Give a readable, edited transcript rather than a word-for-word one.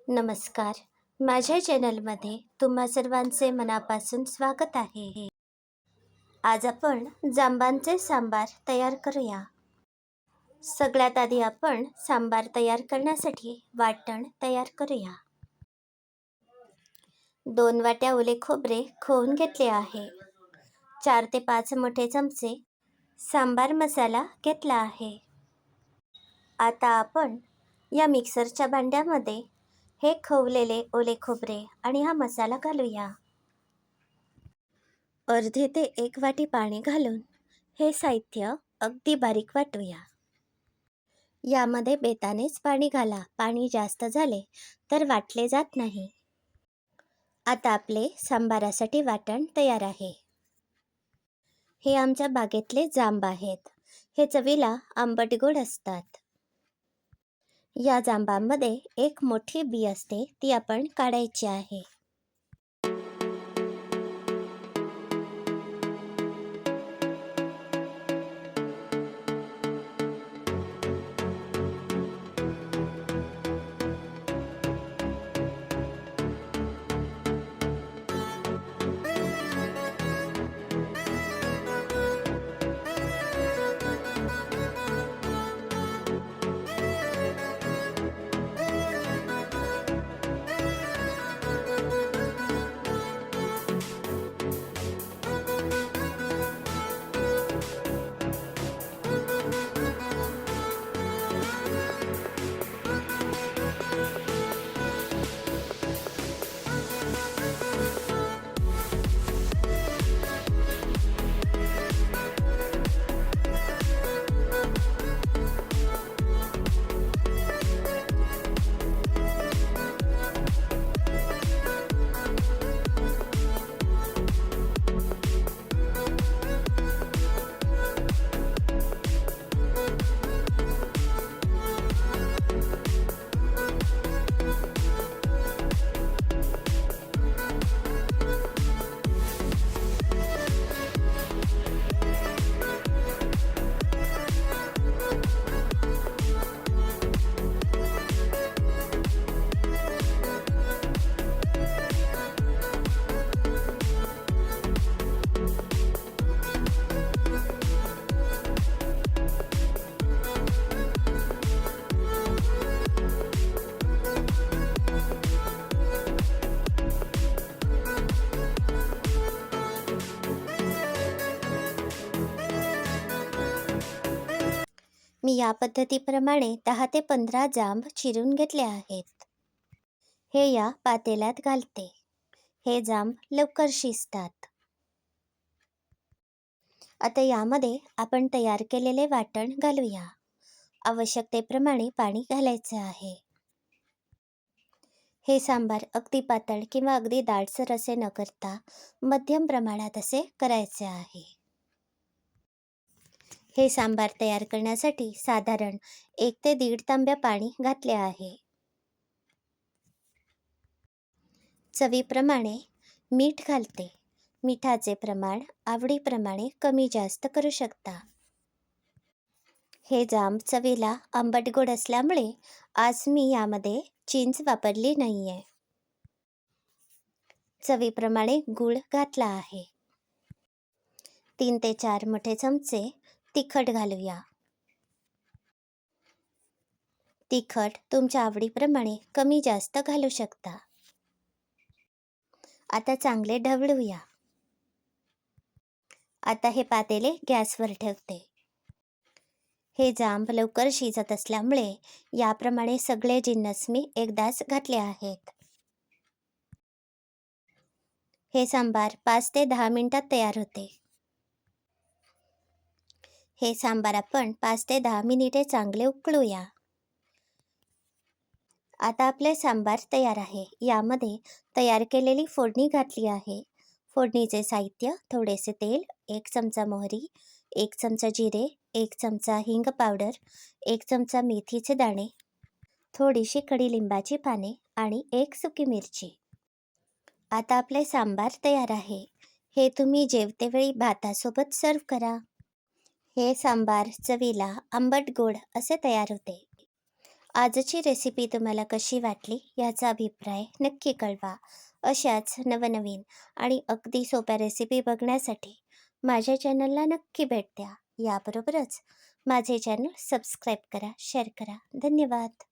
नमस्कार. माझ्या चॅनलमध्ये तुम्हा सर्वांचे मनापासून स्वागत आहे. आज आपण जांबांचे सांबार तयार करूया. सगळ्यात आधी आपण सांबार तयार करण्यासाठी वाटण तयार करूया. 2 वाट्या ओले खोबरे खवून घेतले आहे. 4 ते 5 मोठे चमचे सांबार मसाला घेतला आहे. आता आपण या मिक्सरच्या भांड्यामध्ये हे खवलेले ओले खोबरे आणि हा मसाला घालूया. अर्धी ते 1 वाटी पाणी घालून हे साहित्य अगदी बारीक वाटूया. यामध्ये बेतानेच पाणी घाला. पाणी जास्त झाले तर वाटले जात नाही. आता आपले सांबारासाठी वाटण तयार आहे. हे आमच्या बागेतले जांब आहेत. हे चवीला आंबट गोड असतात. या जांबांमध्ये एक मोठी बी असते, ती आपण काढायची आहे. मी या पद्धतीप्रमाणे 10 ते 15 जांब चिरून घेतले आहेत. हे या पातेल्यात घालते. हे जांब लवकर शिजतात. आता यामध्ये आपण तयार केलेले वाटण घालूया. आवश्यकतेप्रमाणे पाणी घालायचे आहे. हे सांबार अगदी पातळ किंवा अगदी दाटसर असे न करता मध्यम प्रमाणात असे करायचे आहे. हे सांबार तयार करण्यासाठी साधारण 1 ते 1.5 तांब्या पाणी घातले आहे. चवीप्रमाणे मीठ घालते. मिठाचे प्रमाण आवडीप्रमाणे कमी जास्त करू शकता. हे जांब चवीला आंबट गोड असल्यामुळे आज मी यामध्ये चिंच वापरली नाहीये. चवीप्रमाणे गूळ घातला आहे. 3 ते 4 मोठे चमचे तिखट घालूया. तिखट तुमच्या आवडीप्रमाणे कमी जास्त घालू शकता. आता चांगले ढवळूया. आता हे पातेले गॅसवर ठेवते. हे जांब लवकर शिजत असल्यामुळे याप्रमाणे सगळे जिन्नस मी एकदाच घातले आहेत. हे सांबार 5 ते 10 मिनिटात तयार होते. हे सांबार आपण 5 ते 10 मिनिटे चांगले उकळूया. आता आपले सांबार तयार आहे. यामध्ये तयार केलेली फोडणी घातली आहे. फोडणीचे साहित्य थोडेसे तेल, 1 चमचा मोहरी, 1 चमचा जिरे, 1 चमचा हिंग पावडर, 1 चमचा मेथीचे दाणे, थोडीशी कडीलिंबाची पाने आणि 1 सुकी मिरची. आता आपले सांबार तयार आहे. हे तुम्ही जेवतेवेळी भातासोबत सर्व करा. हे सांबार चवीला आंबट गोड असे तयार होते. आजची रेसिपी तुम्हाला कशी वाटली याचा अभिप्राय नक्की कळवा. अशाच नवनवीन आणि अगदी सोप्या रेसिपी बघण्यासाठी माझ्या चॅनलला नक्की भेट द्या. याबरोबरच माझे चॅनल सबस्क्राईब करा, शेअर करा. धन्यवाद.